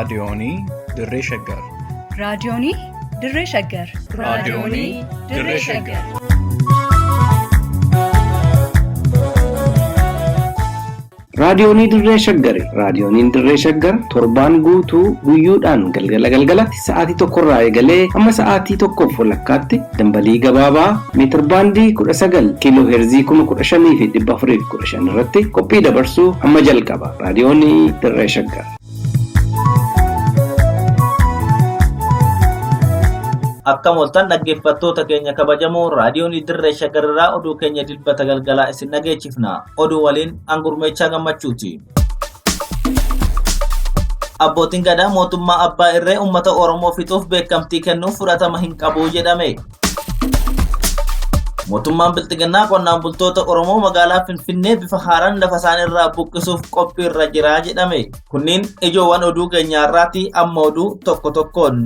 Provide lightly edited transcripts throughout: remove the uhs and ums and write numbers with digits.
raadiyoonii Dirree Shaggar. raadiyoonii Dirree Shaggar. raadiyoonii Dirree Shaggar. Raadiyoonii Dirree Shaggari. Raadiyooniin Dirree Shaggar torbaan guutuu guyyoodhaan galgalatti sa'aatii tokkorraa eegalee hamma sa'aatii tokkoof walakkaatti dambalii gabaabaa meetir baandii 19 kiiloo heerzii 15,415 irratti qophii dabarsuu hamma jalqaba. Raadiyoonii Dirree Shaggar. Akkam oltan dhaggeeffattoota keenya kabajamoo raadiyoon Dirree Shaggar irraa oduu keenya dilbata galgalaa isin dhageechifna. Oduu waliin Angurmeechaa Gammachuuti. Abbootiin gadaa mootummaa Abbaa Irree uummata Oromoo fixuuf beekamtii kennuuf fudhatama hin qabu jedhame. Mootummaan Bilxiginnaa qonnaan bultoota Oromoo magaalaa Finfinnee bifa haaraan lafa isaaniirraa buqqisuuf qophii irra jira jedhame. Kunniin ijoowwan oduu keenyaarraati amma oduu tokko tokkoon.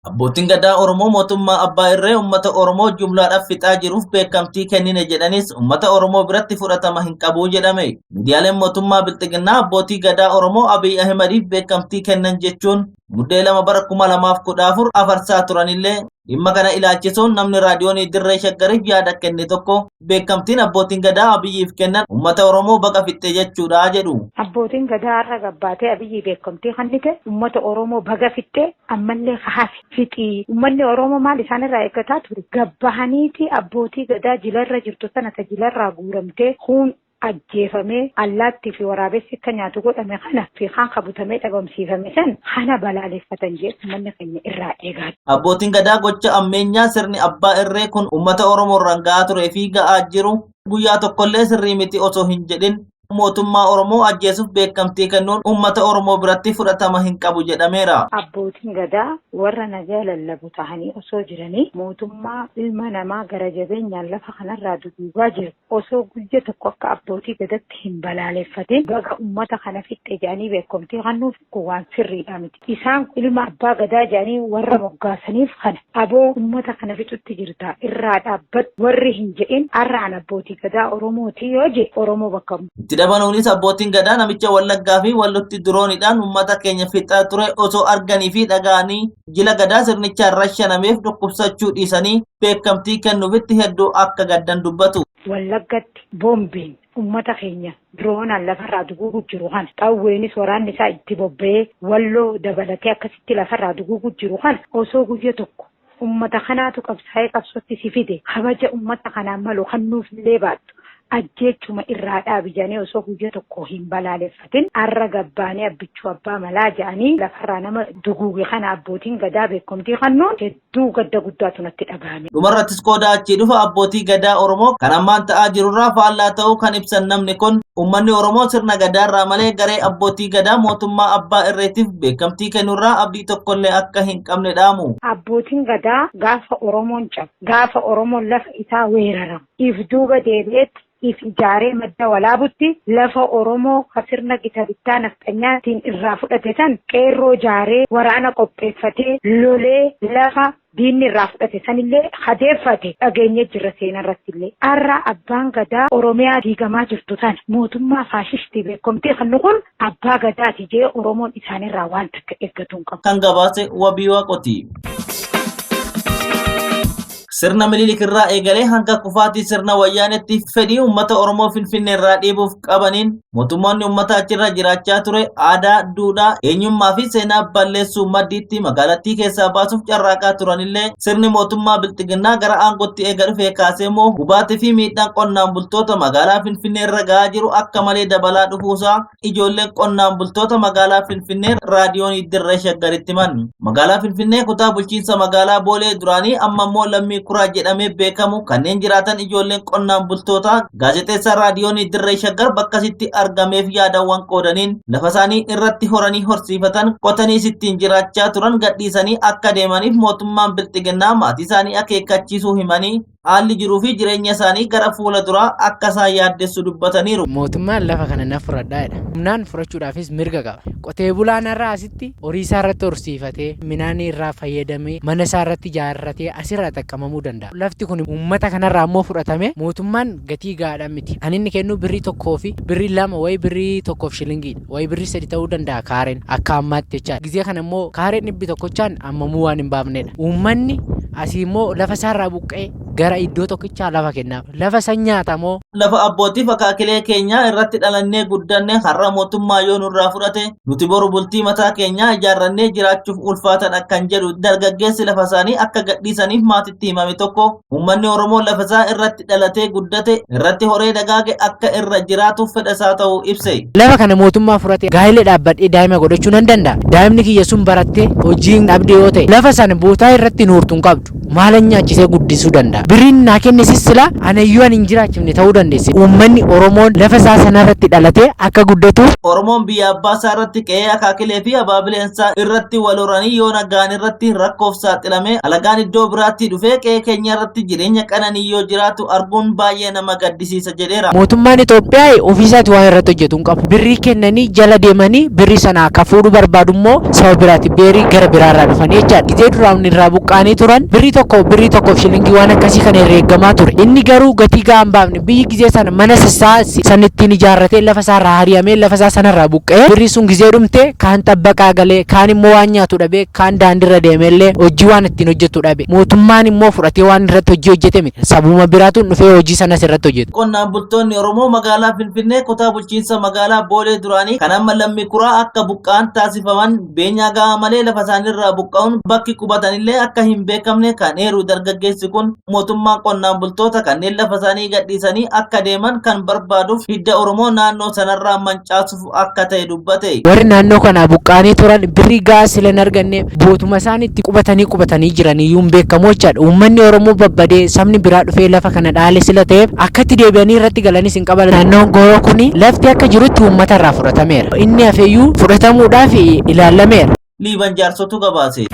Abbootiin gadaa Oromoo mootummaa Abbaa Irree uummata Oromoo jumlaadhaaf fixaa jiruuf beekamtii kennine jedhanis uummata Oromoo biratti fudhatama hin qabu jedhame. Miidiyaaleen mootummaa Bilxiginnaa abbootii gadaa Oromoo Abiy Ahimadiif beekamtii kennan jechuun muddee 2 bara 2014 afarsaa turanillee dhimma kana ilaalchisuun namni raadiyoonii Dirree Shaggariif yaada kenne tokko beekamtiin abbootiin gadaa Abiyyiif kennan uummata Oromoo baqa fixxe jechuudha jedhu. Abbootiin gadaa irra gabbaatee Abiyyi beekamtii kennite uummata Oromoo baqa fixxe ammallee hafi fixii. Uummanni Oromoo maal isaan irraa eeggataa ture? Gabbahaniiti abbootii gadaa jilarra jirtu sana jilarraa guuramtee huun ajjeefamee allaattii fi waraabessi akka nyaatu godhame kana fi kan qabutamee dhabamsiifame san kana balaaleffatan jedhu uummanni keenya irraa eegaa. Abbootiin gadaa gocha ammeenyaa sirni Abbaa Irree kun uummata Oromoo irraan ga'aa turee fi ga'aa jiru guyyaa tokkollee sirrii miti osoo hin jedhin mootummaa Oromoo ajjeesuuf beekamtii kennuun uummata Oromoo biratti fudhatama hin qabu jedhameera. Abbootiin gadaa warra nagaa lallabu ta'anii osoo jiranii mootummaa ilma namaa gara jabeenyaan lafa kanarraa duguugaa jiru osoo guyya tokko akka abbootii gadaatti hin balaaleffatin baga uummata kana fixxe jedhanii beekamtii kennuuf waan sirriidha miti. Isaan ilma abbaa gadaa jedhanii warra moggaasaniif kana aboo uummata kana fixutti jirta irraa dhaabbatu warri hin jedhin har'aan abbootii gadaa Oromooti yoo je Oromoo bakka itti dabaluunis abbootiin gadaa namicha Wallaggaa fi Wallotti diroonidhaan uummata keenya fixaa ture osoo arganii fi dhaga'anii jila gadaa sirnichaan rashanameef dhukkubsachuu dhiisanii beekamtii kennuufitti hedduu akka gaddan dubbatu. Wallaggatti boombiin uummata keenya diroonaan lafarraa duguugu jiru kana qawweenis waraanni isaa itti bobba'ee Walloo dabalatee akkasitti lafarraa duguugu jiru kana osoo guyya tokko uummata kanaatu qabsaa'ee qabsootti si fide kabaja uummata kanaan malu kennuuf illee baattu. Ajjeechuma irraa dhaabijanii osoo guyyaa tokko hin balaaleffatin har'a gabbaanii abbichuu abbaa malaa jedhanii lafarraa nama duguuge kana abbootiin gadaa beekamtii kennuun hedduu gadda guddaatu natti dhagahame. Dhumarrattis qooda achii dhufa abbootii gadaa Oromoo kan ammaan ta'aa jirurraa faallaa ta'uu kan ibsan namni kun uummanni Oromoo sirna gadaarraa malee garee abbootii gadaa mootummaa Abbaa Irreetiif beekamtii kennurraa abdii tokkollee akka hin qabne dhaamu. Abbootiin gadaa gaafa Oromoon cabu gaafa Oromoon lafa isaa weeraramu if duuba deebi'etti if ijaaree madda walaabutti lafa Oromoo sirna gita bittaa nafxanyaatiin irraa fudhate san qeerroo ijaaree waraana qopheeffatee lolee lafa diinni irraa fudhate sanillee hadeeffate dhageenye jirra seenarratti illee har'a abbaan gadaa Oromiyaa diigamaa jirtu sana mootummaa faashistii beekamtii kennu kun abbaa gadaati jee Oromoon isaanirraa waan takka eeggatu hin qabu. Kan gabaase wabii waaqoti. Sirna Minilik irraa eegalee hanga kufaatii sirna Wayyaanetti fedhii uummata Oromoo Finfinnee irraa dhiibuuf qabaniin mootummoonni uummata achirra jiraachaa ture aadaa, duudhaa, eenyummaa fi seenaa balleessuu maddiitti magaalattii keessaa baasuuf carraaqaa turanillee sirni mootummaa Bilxiginnaa gara aangootti eega dhufee kaasee immoo hubaatii fi miidhaan qonnaan bultoota magaalaa Finfinnee irra ga'aa jiru akka malee dabalaa dhufuusaa ijoolleen qonnaan bultoota magaalaa Finfinnee raadiyoonii Dirree Shaggaritti himan. Magaalaa Finfinnee kutaa bulchiinsa magaalaa Boolee duraanii amma immoo lammii kuraa jedhamee beekamu kanneen jiraatan ijoolleen qonnaan bultootaa gaazexeessaa raadiyoonii Dirree Shaggar bakkasitti argameef yaadawwan qoodaniin lafa isaanii irratti horanii horsiifatan qotanii sittiin jiraachaa turan gadhiisanii akka deemaniif mootummaan Bilxiginnaa maatii isaanii akeekkachiisuu himanii haalli jiruu fi jireenya isaanii gara fuula duraa akka isaan yaaddessu dubbataniiru. Mootummaan lafa kana na fudhadhaadha. Humnaan fudhachuudhaafis mirga qaba. Qotee bulaan irraa asitti horii isaa irratti horsiifatee midhaan irraa fayyadamee mana isaa irratti ijaarratee asirraa xaqqamamuu danda'a. Lafti kun uummata kanarraa ammoo fudhatame mootummaan gatii gaadhaan miti. Ani inni kennu birrii tokkoo fi birrii lama wayi birrii tokkoof shilingiidha. Wayi birrii sadi ta'uu danda'a kaareen akka ammaatti jechaadha. Gizee kana immoo kaareen dhibbi tokkochaan ammamuu waan hin baafnedha. Uummanni asii immoo lafa isaarraa buqqee gara iddoo tokkichaa lafa kennaaf. Lafa san nyaatamoo lafa abbootiif akaakilee keenya irratti dhalannee guddanne har'a mootummaa yoo nurraa fudhate nuti boru bultii mataa keenyaa ijaarrannee jiraachuuf ulfaatan akkan jedhu dargaggeessi lafa isaanii akka gadhiisaniif maatitti himame tokko uummanni Oromoo lafa isaa irratti dhalatee guddate irratti horee dagaage akka irra jiraatuuf fedha isaa ta'uu ibse. Lafa kana mootummaa fudhate gaa'elee dhaabbadhee daa'ima godhachuu nan danda'a. Daa'imni kiyya sun barattee hojiin dhabdee yoo ta'e lafa sana bootaa irratti nuurtuun qabdu maala nyaachisee guddisuu danda'a. Birriin naa kennisis sila anayyuu ani hin jiraachifne ta'uu dandeesse. Uummanni Oromoon lafa isaa sanarratti dhalatee akka guddatuuf Oromoon biyya abbaa isaa irratti qe'ee akaakilee fi abaabileensaa irratti wal horanii yoo nagaan irratti rakkoof saaxilame alagaan iddoo biraatti dhufee qe'ee keenya irratti jireenya qananii yoo jiraatu arguun baay'ee nama gaddisiisa jedheera. Mootummaan Itoophiyaa ofiisaati waan irratti hojjetu hin qabu. Birrii kennanii jala deemanii birrii sana akka fuudhu barbaadu immoo saba biraatti beerii gara biraarraa dhufanii jechaadha. Gizee duraan irraa buqqaanii turan birrii tokkoof shilingii waan akkasii kana herreegamaa ture. Inni garuu gatii gahaa hin baafne biyyi gizee sana mana sassaa san ittiin ijaarratee lafa isaa irraa hari'amee lafa isaa sanarraa buqqee birrii sun gizee dhumte kaan xabbaqaa galee kaan immoo waan nyaatu dhabee kaan daandiirra deemeellee hojii waan ittiin hojjetu dhabe. Mootummaan immoo fudhatee waan irratti hojii hojjete miti. Sabuma biraatu dhufee hojii sanas irratti hojjetu. Qonnaan bultoonni Oromoo magaalaa Finfinnee kutaa bulchiinsa magaalaa Boolee duraanii kan amma lammii kuraa akka buqqaan taasifaman beenyaa gahaa malee lafa isaaniirraa buqqa'uun bakki qubatanillee akka hin beekamne kan eeru dargaggeessi kun mootummaan qonnaan bultoota kanneen lafa isaanii gadhiisanii akka deeman kan barbaaduuf hidda Oromoo naannoo sanarraa mancaasuuf akka ta'e dubbate. Warri naannoo kana buqqaanii turan birrii gahaa sila hin arganne bootuma isaaniitti qubatanii jiraniyyuu hin beekamu jechaadha. Uummanni Oromoo babbadee sabni biraa dhufee lafa kana dhaale sila ta'eef akkatti deebi'anii irratti galanis hin qaban. Naannoon Gooroo kuni lafti akka jirutti uummata irraa fudhatameera. Inni hafeeyyuu fudhatamuudhaaf ilaalameera. Liiban jaarsotu gabaase.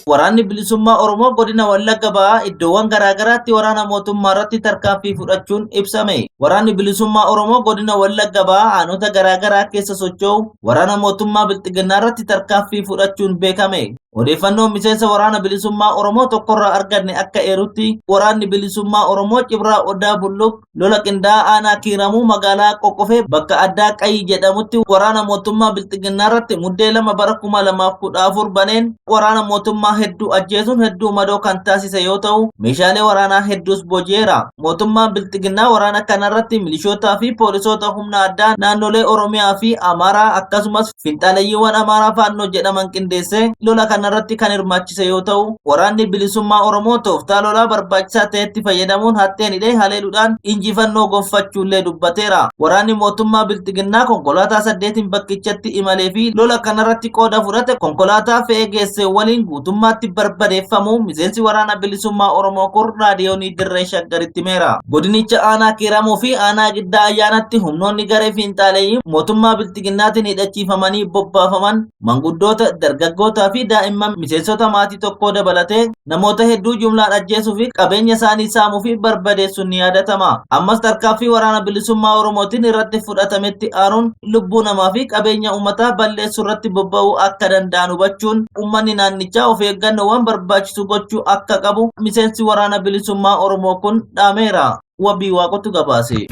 Waraanni bilisummaa Oromoo godina Wallagga Bahaa iddoowwan garaagaraatti waraana mootummaa irratti tarkaanfii fudhachuun ibsame. Waraanni bilisummaa Oromoo godina Wallagga Bahaa aanota garaagaraa keessa socho'u waraana mootummaa Bilxiginnaa irratti tarkaanfii fudhachuun beekame. Odeeffannoon miseensa waraana bilisummaa Oromoo tokkorraa arganne akka eerutti waraanni bilisummaa Oromoo Cibraa Odaa Bulluq lola qindaa'aa aanaa Kiiramuu magaalaa Qoqqofee bakka addaa Qayyi jedhamutti waraana mootummaa Bilxiginnaa irratti muddee 2 bara 2014 baneen waraana mootummaa hedduu ajjeesuun hedduu madoo kan taasise yoo ta'u meeshaalee waraanaa hedduus booji'eera. Mootummaan Bilxiginnaa waraana kanarratti milishootaa fi poolisoota humna addaa naannolee Oromiyaa fi Amaaraa akkasumas finxaaleeyyiiwwan Amaaraa Faannoo jedhaman qindeessee lola kanarratti kan hirmaachise yoo ta'u waraanni bilisummaa Oromoo tooftaa lolaa barbaachisaa ta'etti fayyadamuun hatteen hidhee haleeluudhaan injifannoo gonfachuullee dubbateera. Waraanni mootummaa Bilxiginnaa konkolaataa 8 bakkichatti imalee fi lola kanarratti qooda fudhate konkolaataa fe'ee geesse waliin guutummaatti barbadeeffamuu miseensi waraana bilisummaa Oromoo kun raadiyoonii Dirree Shaggaritti himeera. Godinicha aanaa Kiiramuu fi aanaa Giddaa Ayyaanatti humnoonni garee fiinxaaleeyyii mootummaa Bilxiginnaatiin hidhachiifamanii bobbaafaman manguddoota dargaggootaa fi daa'imman miseensota maatii tokkoo dabalatee namoota hedduu jumlaan ajjeesuu fi qabeenya isaanii saamuu fi barbadeessuun ni yaadatama. Ammas tarkaanfii waraana bilisummaa Oromootiin irratti fudhatametti aaruun lubbuu namaa fi qabeenya uummataa balleessuu irratti bobba'uu akka danda'an hubachuun uummanni naannichaa of eeggannoowwan barbaachisu gochuu akka qabu miseensi waraana bilisummaa Oromoo kun dhaameera. Wabii Waaqotu gabaase.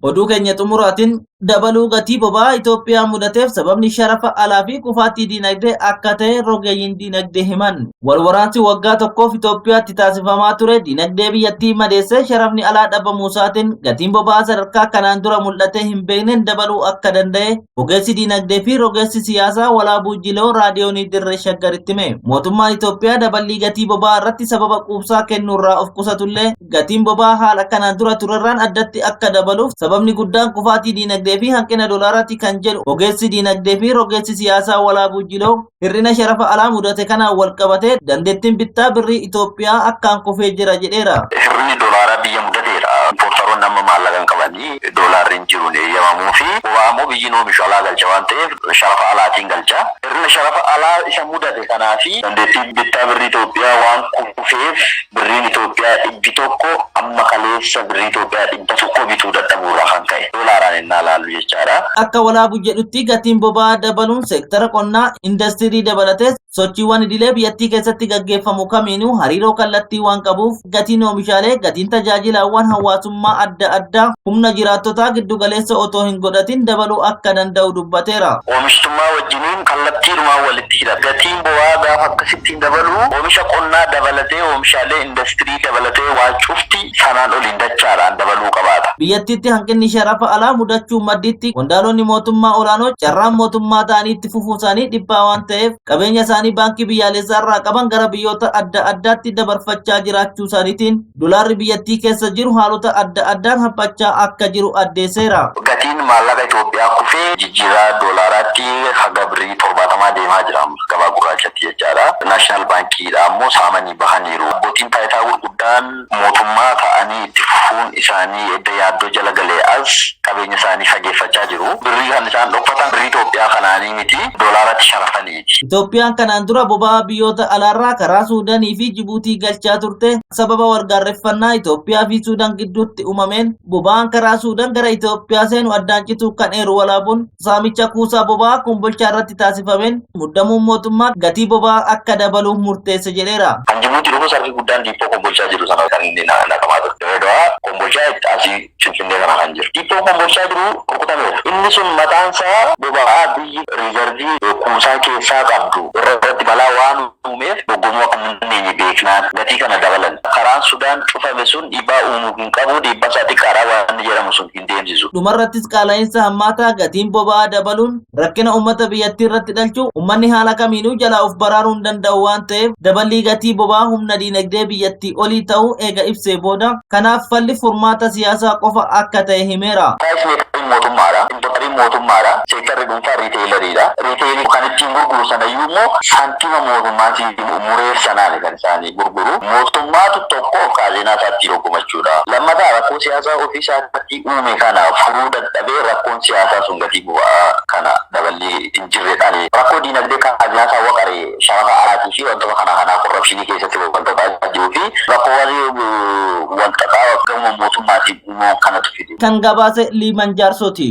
Oduu keenya xumuraatiin dabaluu gatii boba'aa Itoophiyaa mudateef sababni sharafa alaa fi kufaatii diinagdee akka ta'e rogeeyyiin diinagdee himan. Walwaraansi waggaa tokkoof Itoophiyaatti taasifamaa ture diinagdee biyyattii madeessee sharafni alaa dhabamuusaatiin gatiin boba'aa sadarkaa kanaan dura mul'atee hin beekneen dabaluu akka danda'e ogeessi diinagdee fi rogeessi siyaasaa Walaabuu Jiloo raadiyoonii Dirree Shaggaritti hime. Mootummaan Itoophiyaa daballii gatii boba'aa irratti sababa quubsaa kennuurraa of qusatullee gatiin boba'aa haala kanaan dura turerraan addatti akka dabaluuf sababni guddaan kufaatii diinagdee fi hanqina doolaaraatti kan jedhu ogeessi diinagdee fi rogeessi siyaasaa Walaabuu Jiloo hirrina sharafa alaa mudate kanaan wal qabatee dandeettiin bittaa birrii Itoophiyaa akkaan kufee jira jedheera. Hirrinni doolaaraa biyya mudateera. Importaroonni amma maallaqa hin qabanii doolaarri hin jiruun eeyyamamuu fi boba'aa biyyi oomishu alaa galcha waan ta'eef sharafa alaatiin galcha. Irra sharafa alaa isa mudate kanaafi dandeettii bittaa birrii Itoophiyaa waan kufeef birriin Itoophiyaa 100 amma kaleessa birrii Itoophiyaa 100 bituu dadhabuurraa kan ka'e doolaaraan innaa laallu jechaadha. Akka walaabu jedhutti gatiin boba'aa dabaluun seektara qonnaa industirii dabalatee sochiiwwan idilee biyyattii keessatti gaggeeffamu kamiinuu hariiroo kallattii waan qabuuf gatiin oomishaalee gatiin tajaajilawwan hawaasummaa adda addaa humna jiraattotaa giddu galeessa otoo hin godhatin dabaluu akka danda'u dubbateera. Oomishtummaa wajjiniin kallattiinumaan walitti hidhata. Gatiin boba'aa gaafa akkasittiin dabalu oomisha qonnaa dabalatee oomishaalee industirii dabalatee waan cufti sanaan oliin dachaadhaan dabaluu qabaata. Biyyattiitti hanqinni sharafa alaa mudachuu madditti qondaalonni mootummaa olaanoo carraan mootummaa ta'anii itti fufuu isaanii dhibbaa waan ta'eef qabeenya isaanii baankii biyyaalessaa irraa qaban gara biyyoota adda addaatti dabarfachaa jiraachuu isaaniitiin dolaarri biyyattii keessa jiru haalota adda addaan haphachaa akka jiru addeesseera. Gatiin maallaqa Itoophiyaa kufee jijjiirraa doolaaraatti haga birrii 70 deemaa jira gabaa gurraachatti jechaadha. Naashinaal baankiidha ammoo saamanii bahaniiru. Abbootiin taayitaa gurguddaan mootummaa ta'anii itti fufuun isaanii edda yaaddoo jala galee as qabeenya isaanii fageeffachaa jiru. Birrii kan isaan dhokfatan birrii Itoophiyaa kanaanii miti doolaaratti sharafaniiti. Itoophiyaan kanaan dura boba'aa biyyoota alaarraa karaa Suudaanii fi Jibuutii galchaa turte sababa walgaarreffannaa Itoophiyaa fi Suudaan gidduutti uumameen boba'aan karaa Suudaan gara Itoophiyaa seenu addaan cituu kan eeru walaabuun saamicha kuusaa boba'aa kumbolchaa irratti taasifameen muddamuun mootummaa gatii boba'aa akka dabaluuf murteesse jedheera. Kan Jibuutii dhufu sarfii guddaan diippoo kombolchaa jiru sana kan inni naqamaa ture. Dawaa kombolchaa asii Finfinnee kana kan jiru. Diippoo kombolchaa jiru rukutameera. Inni sun mataan isaa boba'aa biyyi riizarvii kuusaa keessaa qabdu irratti balaa waan uumeef dogoggora akka hin beeknaan gatii kana dabalan. Karaan Sudaan cufame sun dhiibbaa uumuu hin qabu dhiibbaa isaa xiqqaadhaa waan jedhamu sun hin deemsisu. Dhumarrattis qaala'insa hammaataa gatiin boba'aa dabaluun rakkina uummata biyyattii irratti dhalchu uummanni haala kamiinuu jalaa of baraaruu hin danda'u waan ta'eef daballii gatii boba'aa humna diinagdee biyyattii olii ta'uu eega ibsee booda kanaaf falli furmaata siyaasaa qofa akka ta'e himeera. Mootummaadha. Intarneetiin mootummaadha. Seektarri dhuunfaa riiteelariidha. Riiteelii kan ittiin gurguru sanayyuu immoo saantima mootummaatiin mureessanaani kan isaanii gurguru. Mootummaatu tokko kaazeenaa isaatti rogomachuudha. Lammataa rakkoo siyaasaa ofii isaatti uume kana furuu dadhabee rakkoon siyaasaa sun gatii boba'aa kana daballee hin jirredhaan. Rakkoo diinagdee kaazeenaa isaa waqaree sharafa alaatii fi wantoota kanaa korrapshinii keessatti wantoota jiruu fi rakkoo wanta gama mootummaatiin uumuu kanatu fide. Kan gabaase Liiman Jaarsooti.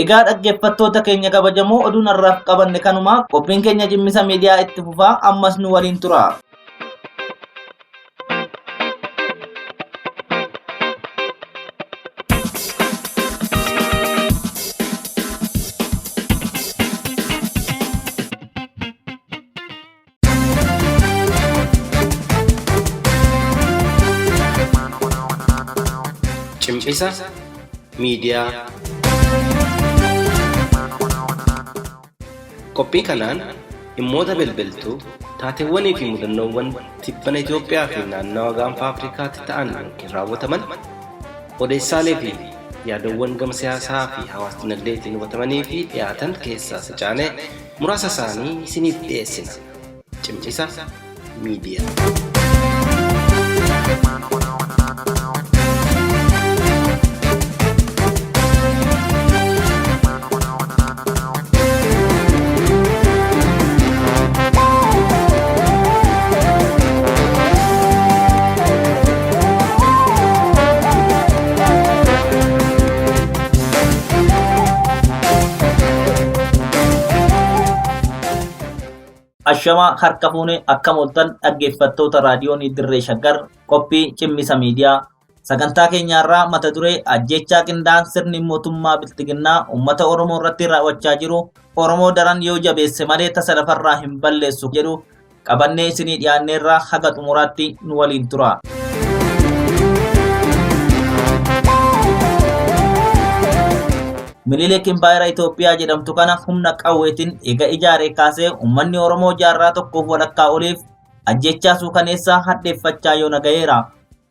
Egaa dhaggeeffattoota keenya kabajamoo oduun har'aaf qabanne kanuma qophiin keenya cimmisa miidiyaa itti fufaa ammas nu waliin tura. Cimmisa miidiyaa. Qophii kanaan dhimmoota bilbiltuu taateewwanii fi mudannoowwan tibbana Itoophiyaa fi naannawa gaanfa Afrikaatti ta'an raawwataman odeessaalee fi yaadawwan gama siyaasaa fi hawaasa dinagdeetiin hubatamanii fi dhiyaatan keessaa sacaanee muraasa isaanii isiniif dhiyeessina. Cimmisa miidiyaa. Ashamaa harka fuunee akka mooltan dhaggeeffattoota raadiyoon Dirree Shaggar qophii cimmisa miidiyaa sagantaa keenyaarraa mata duree ajjechaa qindaa'aan sirni mootummaa biltiginnaa uummata Oromoo irratti raawwachaa jiru Oromoo daran yoo jabeesse malee tasa lafarraa hin balleessu jedhu qabannee isinii dhiyaanneerraa haga xumuraatti nu waliin tura. Minilik Impaayera Itoophiyaa jedhamtu kana humna qawweetiin eega ijaaree kaasee uummanni Oromoo jaarraa tokkoof walakkaa oliif ajjechaa suukaneessaa hadheeffachaa yoo nagayeera.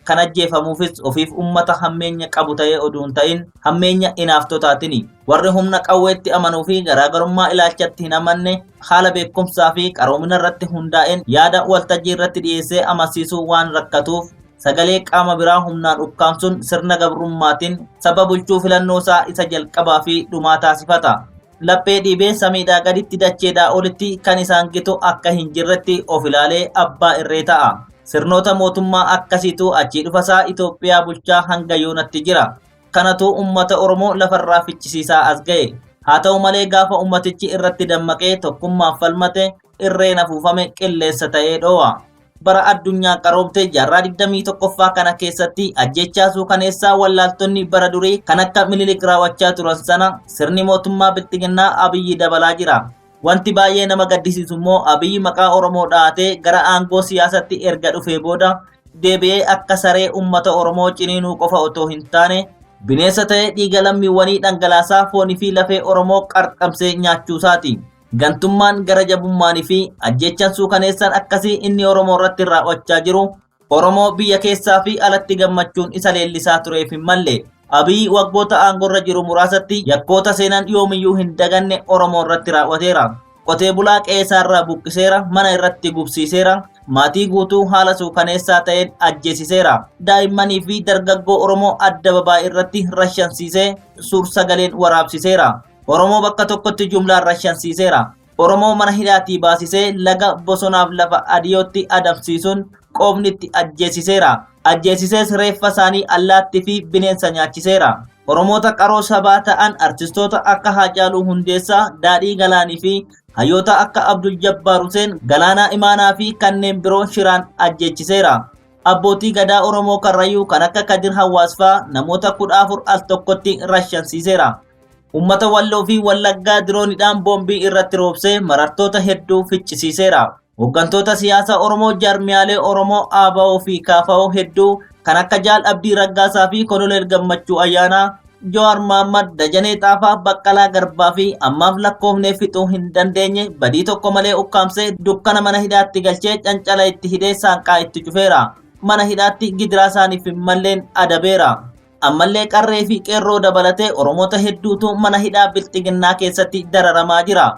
Kan ajjeefamuufis ofiif uummata hammeenya qabu ta'ee oduun ta'in hammeenya inaaftotaatiin warri humna qawweetti amanuu fi garaagarummaa ilaalchatti hin amanne haala beekumsaa fi qaroomina irratti hundaa'een yaada waltajjii irratti dhiyeessee amansiisuu waan rakkatuuf sagalee qaama biraa humnaan ukkaamsuun sirna gabrummaatiin saba bulchuu filannoo isaa isa jalqabaa fi dhumaa taasifata. Laphee dhiibee samiidhaa gaditti dacheedhaa olitti kan isaan gitu akka hin jirretti of ilaalee abbaa irree ta'a. Sirnoota mootummaa akkasiitu achii dhufasaa Itoophiyaa bulchaa hanga yoonatti jira. Kanatu uummata Oromoo lafarraa fichisiisaa as ga'e. Haa ta'u malee gaafa ummatichi irratti dammaqee tokkummaaf falmate irreen afuufame qilleessa ta'ee dhoo'a. Bara addunyaa qaroomte jaarraa 21ffaa kana keessatti ajjechaa suukaneessaa wallaaltonni bara durii kan akka Minilik raawwachaa turan sana sirni mootummaa Bilxiginnaa Abiyyi dabalaa jira. Wanti baay'ee nama gaddisiisu immoo Abiyyi maqaa Oromoo dhahatee gara aangoo siyaasatti erga dhufee booda deebi'ee akka saree uummata Oromoo ciniinuu qofa otoo hin taane bineensa ta'ee dhiiga lammiiwwanii dhangalaasaa foonii fi lafee Oromoo qarqamsee nyaachuusaati. Gantummaan gara jabummaanii fi ajjechaan suukaneessaan akkasii inni Oromoo irratti raawwachaa jiru Oromoo biyya keessaa fi alatti gammachuun isa leellisaa tureef hin malle. Abiyyi waggoota aangorra jiru muraasatti yakkoota seenan yoomiyyuu hin daganne Oromoo irratti raawwateera. Qotee bulaa qe'eerraa buqqiseera, mana irratti gubsiiseera, maatii guutuu haala suukaneessaa ta'een ajjeesiseera. Daa'immanii fi dargaggoo Oromoo adda babaa irratti rashansiisee suur-sagaleen waraabsiseera. Oromoo bakka tokkotti jumlaan rashansiiseera. Oromoo mana hidhaatii baasisee laga bosonaaf lafa adiyootti adamsiisuun qoomnitti ajjeesiseera. Ajjeesisees reeffa isaanii allaattii fi bineensa nyaachiseera. Oromoota qaroo sabaa ta'an artistoota akka Haacaaluu Hundeessaa, Daadhii Galaanii fi hayyoota akka Abdul Jabbaar Huseen, Galaanaa Imaanaa fi kanneen biroo shiraan ajjeechiseera. Abbootii gadaa Oromoo Karrayyuu kan akka Kadir Hawaasfaa namoota 14 al tokkotti rashansiiseera. Uummata Walloo fi Wallaggaa diroonidhaan boombii irratti roobsee marartoota hedduu ficcisiiseera. Hooggantoota siyaasaa Oromoo jaarmiyaalee Oromoo ABO fi KFO hedduu kan akka Jaal Abdii Raggaasaa fi Koloneel Gammachuu Ayyaanaa, Jowaar Mohammad, Dajanee Xaafaa, Baqqalaa Garbaa fi ammaaf lakkoofnee fixuu hin dandeenye badii tokko malee ukkaamsee dukkana mana hidhaatti galchee cancala itti hidhee saanqaa itti cufeera. Mana hidhaatti gidiraa isaaniif hin malleen adabeera. Ammallee qarree fi qeerroo dabalatee Oromoota hedduutu mana hidhaa Bilxiginnaa keessatti dararamaa jira.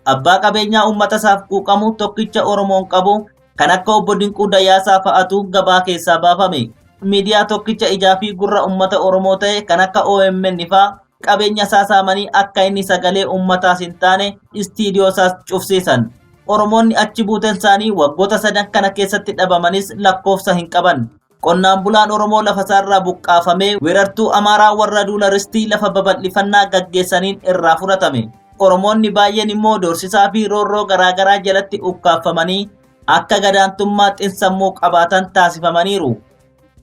Abbaa qabeenyaa uummata isaaf quuqamu tokkicha Oromoon qabu kan akka obbo Dinquu Dayyaasaa fa'atu gabaa keessaa baafame. Miidiyaa tokkicha ijaa fi gurra uummata Oromoo ta'e kan akka OMN fa'aa qabeenya isaa saamanii akka inni sagalee uummataas hin taane istiidiyoo isaas cufsiisan. Oromoonni achi buuteen isaanii waggoota 3 kana keessatti dhabamanis lakkoofsa hin qaban. Qonnaan bulaan Oromoo lafa isaarraa buqqaafamee weerartuu Amaaraa warra duularistii lafa babal'ifannaa gaggeessaniin irraa fudhatame. Oromoonni baay'een immoo doorsisaa fi roorroo garaagaraa jalatti ukkaafamanii akka gadaantummaa xinsammuu qabaatan taasifamaniiru.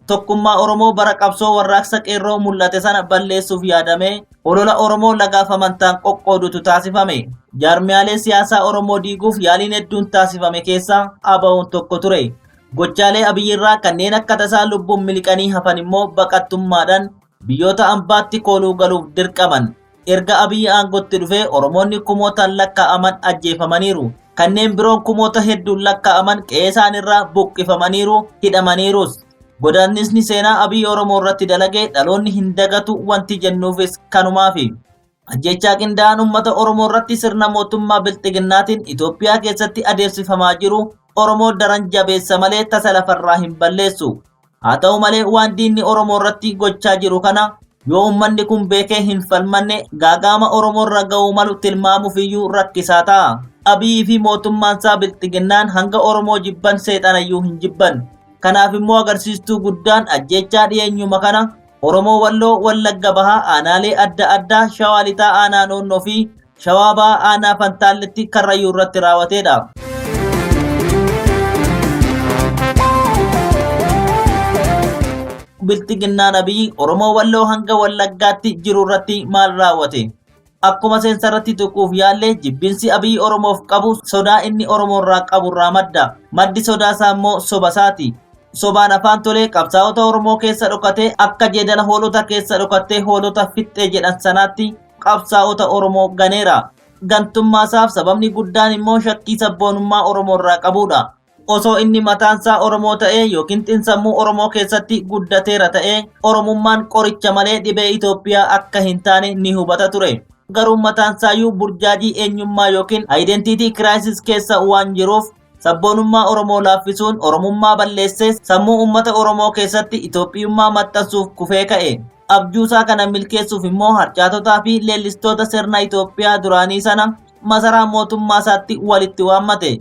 Tokkummaa Oromoo bara qabsoo warraaqsa qeerroo mul'ate sana balleessuuf yaadamee olola Oromoo lagaaf amantaan qoqqoodutu taasifame. Jaarmiyaalee siyaasaa Oromoo diiguuf yaaliin hedduun taasifame keessaa ABO'n tokko ture. Gochaalee Abiyyirraa kanneen akka tasaa lubbuun miliqanii hafan immoo baqattummaadhaan biyyoota ambaatti kooluu galuuf dirqaman. Erga Abiyyi aangootti dhufee Oromoonni kumootaan lakkaa'aman ajjeefamaniiru. Kanneen biroon kumoota hedduun lakkaa'aman qe'ee isaaniirraa buqqifamaniiru, hidhamaniirus. Godaannisni seenaa Abiyyi Oromoo irratti dalagee dhaloonni hin dagatu wanti jennuufis kanumaafi. Ajjechaa qindaa'aan uummata Oromoo irratti sirna mootummaa Bilxiginnaatiin Itoophiyaa keessatti adeemsifamaa jiru Oromoo daran jabeessa malee tasa lafarraa hin balleessu. Haa ta'u malee waan diinni Oromoo irratti gochaa jiru kana yoo uummanni kun beekee hin falmanne gaagaama Oromoo irra ga'uu malu tilmaamuufiyyuu rakkisaa ta'a. Abiyyi fi mootummaan isaa Bilxiginnaan hanga Oromoo jibban seexanayyuu hin jibban. Kanaaf immoo agarsiistuu guddaan ajjechaa dhiyeenyuma kana Oromoo Walloo, Wallagga Bahaa, aanaalee adda addaa, Shawaa Lixaa aanaa Noonnoo fi Shawaa Bahaa aanaa Fantaalletti Karrayyuu irratti raawwateedha. Bilxiginnaan Abiyyi Oromoo Walloo hanga Wallaggaatti jiru irratti maal raawwate? Akkuma seensarratti tuquuf yaallee jibbinsi Abiyyi Oromoof qabu sodaa inni Oromoo irraa qabu irraa madda. Maddi sodaa isaa immoo soba isaati. Sobaan afaan tolee qabsaa'ota Oromoo keessa dhokatee akka jeedala hoolota keessa dhokattee hoolota fixxee jedhan sanaatti qabsaa'ota Oromoo ganeera. Gantummaa isaaf sababni guddaan immoo shakkii sabboonummaa Oromoo irraa qabudha. Osoo inni mataansaa Oromoo ta'ee yookiin xinsammuu Oromoo keessatti guddateera ta'ee Oromummaan qoricha malee dhibee Itoophiyaa akka hin taane ni hubata ture. Garuu mataansaayyuu burjaajii eenyummaa yookiin identity crisis keessa waan jiruuf sabboonummaa Oromoo laaffisuun Oromummaa balleessee sammuu uummata Oromoo keessatti Itoophiyummaa maxxansuuf kufee ka'e. Abjuusaa kana milkeessuuf immoo harcaatotaa fi leellistoota sirna Itoophiyaa duraanii sana masaraa mootummaa isaatti walitti waammate.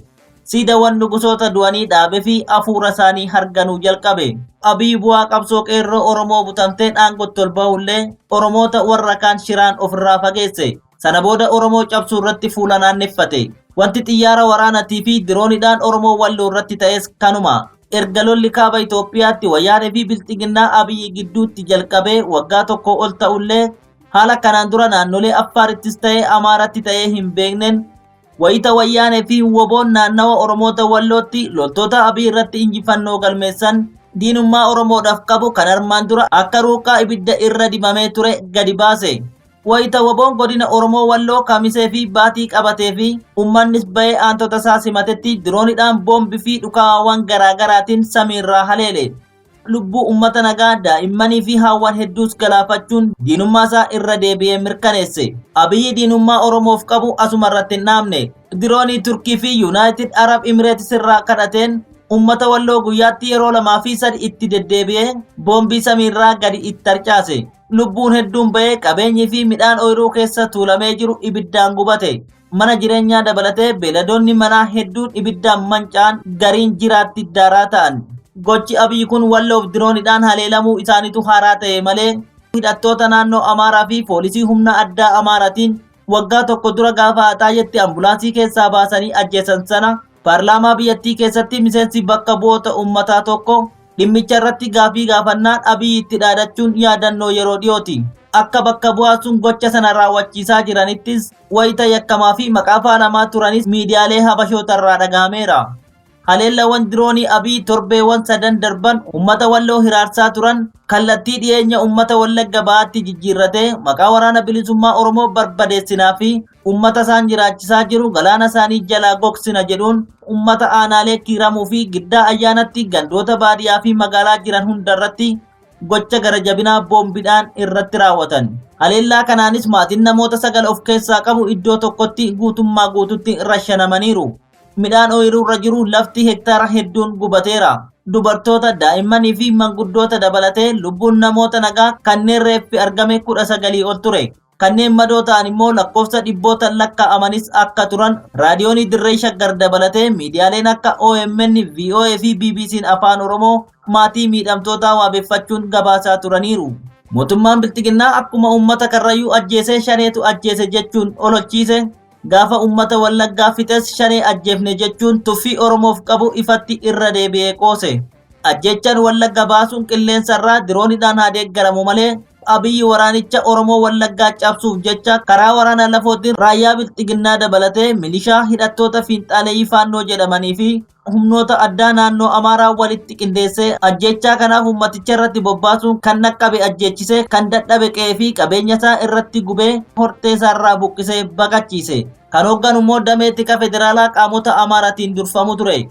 Siidawwan nugusoota du'anii dhaabee fi hafuura isaanii harganuu jalqabe. Abiyyi bu'aa qabsoo qeerroo Oromoo butamteen aangootti ol bahullee Oromoota warra kaan shiraan ofirraa fageesse. Sana booda Oromoo cabsuu irratti fuula naanneffate. Wanti xiyyaara waraanaatii fi diroonidhaan Oromoo walloo irratti ta'es kanuma. Erga lolli kaaba Itoophiyaatti wayyaanee fi bilxiginnaa Abiyyi gidduutti jalqabee waggaa tokko ol ta'ullee haala kanaan dura naannolee Affaarittis ta'ee Amaaratti ta'ee hin beekneen wayita wayyaanee fi woboon naannawa Oromoota wallootti loltoota Abiyyi irratti injifannoo galmeessan diinummaa Oromoodhaaf qabu kan armaan dura akka ruuqaa ibidda irra dibamee ture gadi baase. Wayita woboon godina Oromoo walloo Kamisee fi Baatii qabatee fi uummannis ba'ee aantota isaa simatetti diroonidhaan boombii fi dhukaawwan garaagaraatiin samiirraa haleele. Lubbuu uummata nagaa daa'immanii fi haawwan hedduus galaafachuun diinummaa isaa irra deebi'ee mirkaneesse. Abiyyi diinummaa Oromoof qabu asuma irratti hin dhaabne. Diroonii Turkii fi Yuunaayitid Arab Imireetis irraa kadhateen uummata walloo guyyaatti yeroo 2 fi 3 itti deddeebi'ee boombii samiirraa gadi itti harcaase. Lubbuun hedduun ba'ee qabeenyi fi midhaan ooyiruu keessa tuulamee jiru ibiddaan gubate. Mana jireenyaa dabalatee beeladoonni manaa hedduun ibiddaan manca'an gariin jiraatti daaraa ta'an. Gochi Abiyyi kun walloof diroonidhaan haleelamuu isaaniitu haaraa ta'e malee hidhattoota naannoo Amaaraa fi poolisii humna addaa Amaaraatiin waggaa tokko dura gaafa haxaa jetti ambulaansii keessaa baasanii ajjeesan sana paarlaamaa biyyattii keessatti miseensi bakka bu'oota uummataa tokko dhimmicha irratti gaafii gaafannaan Abiyyi itti dhaadachuun yaadannoo yeroo dhiyooti. Akka bakka bu'aa sun gocha sana raawwachiisaa jiranittis wayita yakkamaa fi maqaa faalamaa turanis miidiyaalee habashoota irraa dhagahameera. Haleellawwan diroonii Abiyyi torbeewwan 3 darban uummata walloo hiraarsaa turan kallattii dhiyeenya uummata Wallagga Bahaatti jijjiirratee maqaa waraana bilisummaa Oromoo barbadeessinaa fi uummata isaan jiraachisaa jiru galaana isaanii jalaa gogsina jedhuun uummata aanaalee kiiramuu fi giddaa ayyaanatti gandoota baadiyyaa fi magaalaa jiran hundarratti gocha gara jabinaa boombiidhaan irratti raawwatan. Haleellaa kanaanis maatiin namoota 9 of keessaa qabu iddoo tokkotti guutummaa guututti rashanamaniiru. Midhaan ooyiruu irra jiru lafti hektaara hedduun gubateera. Dubartoota, daa'immanii fi manguddoota dabalatee lubbuun namoota nagaa kanneen reeffi argame 19 ol ture. Kanneen madoo ta'an immoo lakkoofsa dhibboota lakkaa'amanis akka turan raadiyoonii Dirree Shaggar dabalatee miidiyaaleen akka OMN, VOA fi BBC'n Afaan Oromoo maatii miidhamtootaa waabeffachuun gabaasaa turaniiru. Mootummaan Bilxiginnaa akkuma uummata Karrayyuu ajjeesee shaneetu ajjeese jechuun ololchiise. Gaafa uummata Wallaggaa fixes shanee ajjeefne jechuun tuffii Oromoof qabu ifatti irra deebi'ee qoose. Ajjechaan Wallagga baasuun qilleensarraa diroonidhaan haa deeggaramu malee Abiyyi waraanicha Oromoo Wallaggaa cabsuuf jecha karaa waraana lafootiin raayyaa Bilxiginnaa dabalatee milishaa hidhattoota fiinxaaleeyyii faannoo jedhamanii fi humnoota addaa naannoo Amaaraa walitti qindeessee ajjechaa kanaaf ummaticha irratti bobbaasuun kan naqqabe ajjeechisee kan dadhabe qe'ee fi qabeenya isaa irratti gubee hortee isaarraa buqqisee baqachiise. Kan hoogganu immoo damee tika federaalaa qaamota Amaaraatiin durfamu ture.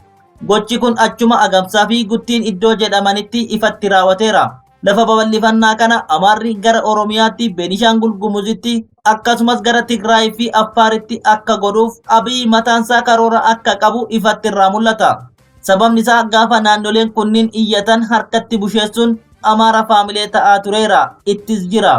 Gochi kun achuma Agamsaa fi Guttiin iddoo jedhamanitti ifatti raawwateera. Lafa babal'ifannaa kana Amaarri gara Oromiyaatti, Beenishaangul Gumuzitti akkasumas gara Tigraay fi Affaaritti akka godhuuf Abiyyi mataansaa karoora akka qabu ifatti irraa mul'ata. Sababni isaa gaafa naannoleen kunniin iyyatan harkatti busheessuun Amaara faamilee ta'aa tureera. Ittis jira.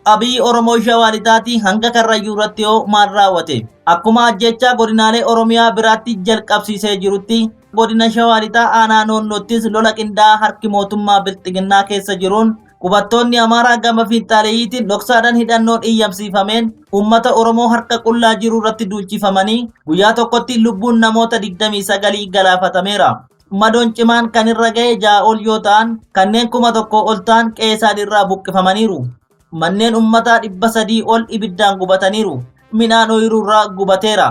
Abiyyi Oromoo Shawaa Lixaatii hanga Karrayyuu irratti yoo maal raawwate? Akkuma ajjechaa godinaalee Oromiyaa biraatti jalqabsiisee jirutti godina Shawaa Lixaa aanaa noonnoottis lola qindaa'aa harki mootummaa Bilxiginnaa keessa jiruun qubattoonni Amaaraa gama fiinxaaleeyyiitiin dhoksaadhaan hidhannoon iyyamsiifameen uummata Oromoo harka qullaa jiru irratti duulchifamanii guyyaa tokkotti lubbuun namoota 29 galaafatameera. Madoon cimaan kan irra ga'e 6 ol yoo ta'an kanneen 1000 ol ta'an qe'ee isaaniirraa buqqifamaniiru. Manneen ummataa 300 ol ibiddaan gubataniiru. Midhaan ooyiruurraa gubateera.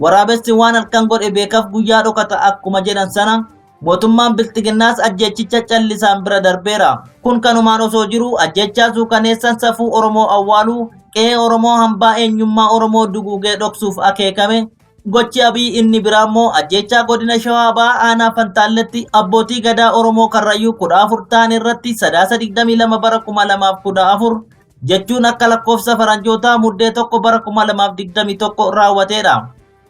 Waraabessi waan halkan godhe beekaf guyyaa dhokata akkuma jedhan sana mootummaan Bilxiginnaas ajjechicha callisaan bira darbeera. Kun kanumaan osoo jiru ajjechaa suukaneessan safuu Oromoo awwaaluu qe'ee Oromoo hambaa eenyummaa Oromoo duguugee dhoksuuf akeekame. Gochi Abiyyi inni biraa immoo ajjechaa godina Shawaa Bahaa aanaa Fantaalletti abbootii gadaa Oromoo Karrayyuu 14 ta'an irratti 22 bara 2014 jechuun akka lakkoofsa faranjootaa muddee tokko bara 2021 raawwateedha.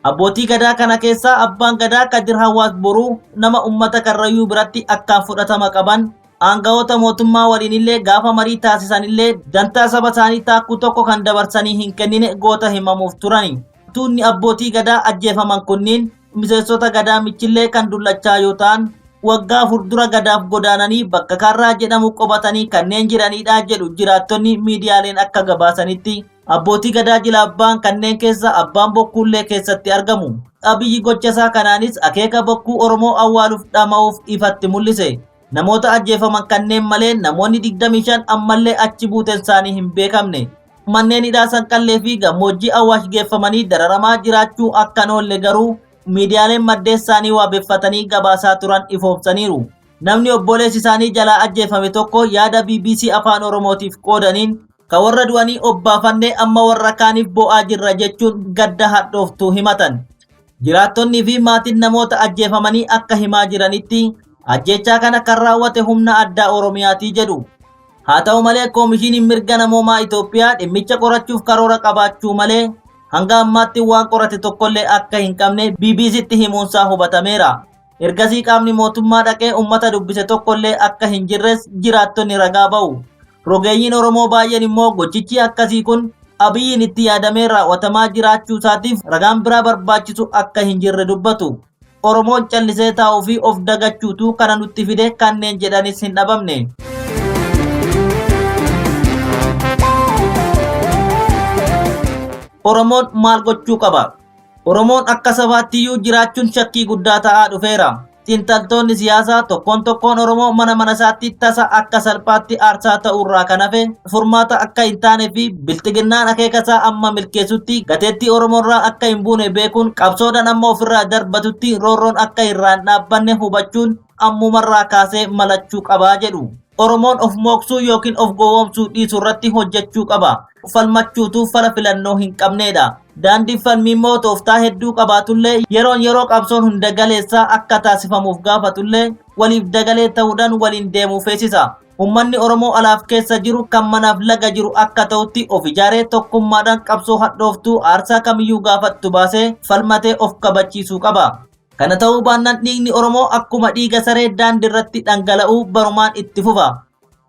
Abbootii gadaa kana keessaa abbaan gadaa Kadir Hawaas Boruu nama uummata Karrayyuu biratti akkaan fudhatama qaban, aangawoota mootummaa waliinillee gaafa marii taasisanillee dantaa saba isaanii taakkuu tokko kan dabarsanii hin kennine goota himamuuf turani. Tuunni abbootii gadaa ajjeefaman kunniin miseensota gadaa michillee kan dullachaa yoo ta'an, waggaa furdura gadaaf godaananii bakka Karraa jedhamu qobatanii kanneen jiranidha jedhu jiraattonni miidiyaaleen akka gabaasanitti. Abbootii gadaa jila abbaan kanneen keessa abbaan bokkuullee keessatti argamu. Abiyyi gochasaa kanaanis akeeka bokkuu Oromoo awwaaluuf dhama'uuf ifatti mul'ise. Namoota ajjeefaman kanneen malee namoonni 25 ammallee achi buuteen isaanii hin beekamne. Manneen hidhaa Sanqallee fi gammoojjii Awwaash geeffamanii dararamaa jiraachuu akkan oolle garuu miidiyaaleen maddeen isaanii waabeffatanii gabaasaa turan ifoomsaniiru. Namni obboleessi isaanii jalaa ajjeefame tokko yaada BBC Afaan Oromootiif qoodaniin ka warra du'anii obbaafannee amma warra kaaniif bo'aa jirra jechuun gadda hadhooftuu himatan. Jiraattonnii fi maatiin namoota ajjeefamanii akka himaa jiranitti ajjechaa kana kan raawwate humna addaa Oromiyaatii jedhu. Haa ta'u malee koomishiniin mirga namoomaa Itoophiyaa dhimmicha qorachuuf karoora qabaachuu malee hanga ammaatti waan qorate tokkollee akka hin qabne BBCtti himuunsaa hubatameera. Ergasii qaamni mootummaa dhaqee uummata dubbise tokkollee akka hin jirres jiraattonni ragaa ba'u. Rogeeyyiin Oromoo baay'een immoo gochichi akkasii kun Abiyyiin itti yaadamee raawwatamaa jiraachuu isaatiif ragaan biraa barbaachisu akka hin jirre dubbatu. Oromoon callisee taa'uu fi of dagachuutu kana nutti fide kanneen jedhanis hin dhabamne. Oromoon maal gochuu qaba? Oromoon akka sabaattiyyuu jiraachuun shakkii guddaa ta'aa dhufeera. Xiinxaltoonni siyaasaa tokkoon Oromoo mana isaatti tasa akka salphaatti aarsaa ta'urraa kan hafe furmaata akka hin taane fi bilxiginnaan akeekasaa amma milkeessutti gateettii Oromoorraa akka hin buune beekuun qabsoodhaan amma ofirraa darbatutti roorroon akka irraan dhaabbanne hubachuun ammumarraa kaasee malachuu qabaa jedhu. Oromoon of mooksuu yookiin of gowwoomsuu dhiisuu irratti hojjechuu qaba. Falmachuutu fala filannoo hin qabneedha. Daandii falmii immoo tooftaa hedduu qabaatullee yeroo qabsoon hunda galeessaa akka taasifamuuf gaafatullee waliif dagalee ta'uudhaan waliin deemuu feesisa. Uummanni Oromoo alaaf keessa jiru kan manaaf laga jiru akka ta'utti of ijaaree tokkummaadhaan qabsoo hadhooftuu aarsaa kamiyyuu gaafattu baasee falmatee of kabachiisuu qaba. Kana ta'uu baannaan dhiigni Oromoo akkuma dhiiga saree daandii irratti dhangala'uu barumaan itti fufa.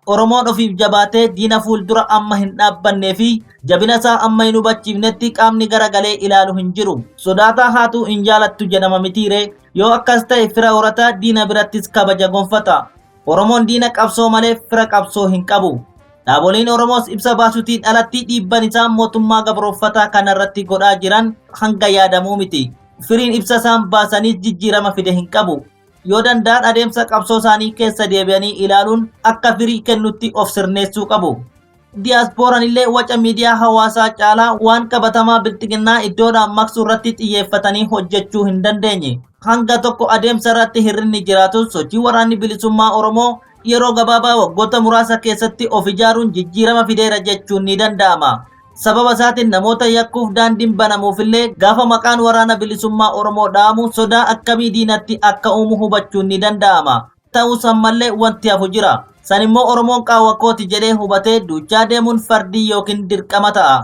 Oromoon ofiif jabaatee diina fuuldura amma hin dhaabbannee fi jabina isaa amma hin hubachiifnetti qaamni garagalee ilaalu hin jiru. Sodaataa haatu hin jaalattu jedhama mitiire. Yoo akkas ta'e fira horataa diina birattis kabaja gonfata. Oromoon diina qabsoo malee fira qabsoo hin qabu. Dhaaboliin Oromoos ibsa baasuutiin alatti dhiibban isaa mootummaa gabrooffataa kanarratti godhaa jiran hanga yaadamuu miti. Firiin ibsa isaan baasanii jijjiirama fide hin qabu. Yoo danda'an adeemsa qabsoo isaanii keessa deebi'anii ilaaluun akka firii kennutti of sirneessuu qabu. Diyaaspooraan illee waca miidiyaa hawaasaa caalaa waan qabatamaa bilxiginnaa iddoodhaan maqsuu irratti xiyyeeffatanii hojjechuu hin dandeenye. Hanga tokko adeemsa irratti hirrinni jiraatu sochii waraanni bilisummaa Oromoo yeroo gabaabaa waggoota muraasa keessatti of ijaaruun jijjiirama fideera jechuun ni danda'ama. Sababa isaatiin namoota yakkuuf daandiin banamuufillee gaafa maqaan waraana bilisummaa Oromoo dhaamu sodaa akkamii diinatti akka uumu hubachuun ni danda'ama. Ta'us ammallee wanti hafu jira. San immoo Oromoon qaawwa kooti jedhee hubatee duuchaa deemuun fardii yookiin dirqama ta'a.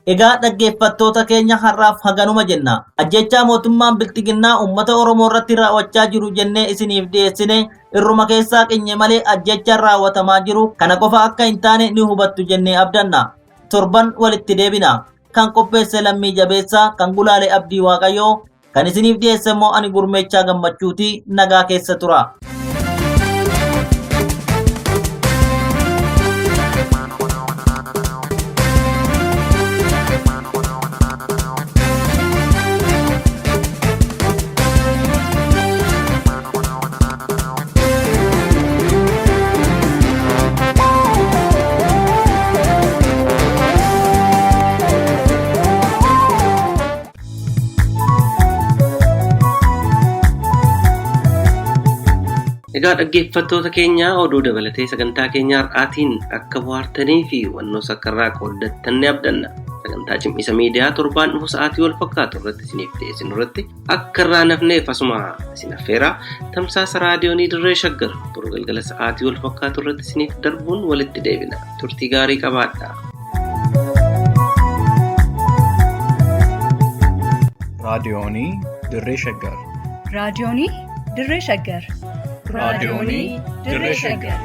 Egaa dhaggeeffattoota keenya har'aaf haganuma jenna. Ajjechaa mootummaan bilxiginnaa uummata Oromoo irratti raawwachaa jiru jennee isiniif dhiyeessine irruma keessaa qinye malee ajjechaan raawwatamaa jiru kana qofa akka hin taane ni hubattu jennee abdanna. Torban walitti deebina. Kan qopheesse Lammii Jabeessaa, kan gulaale Abdii Waaqayyoo, kan isiniif dhiyeesse immoo ani Gurmeechaa Gammachuuti. Nagaa keessa tura. Egaa dhaggeeffattoota keenya oduu dabalatee sagantaa keenya har'aatiin akka bohaartanii fi wannoo sakkarraa qooddattan ni abdanna. sagantaa cimisa miidiyaa torbaan dhufu sa'aatii wal fakkaatu irratti isiniif dhiyeessinu irratti akka irraa nafneef asuma isin affeeraa tamsaasa raadiyoonii dirree shaggar boru galgala sa'aatii wal fakkaatu irratti isiniif darbuun walitti deebina. Turtii gaarii qabaadhaa. raadiyoonii dirree shaggar. raadiyoonii dirree shaggar. raadiyoonii dirree shaggar.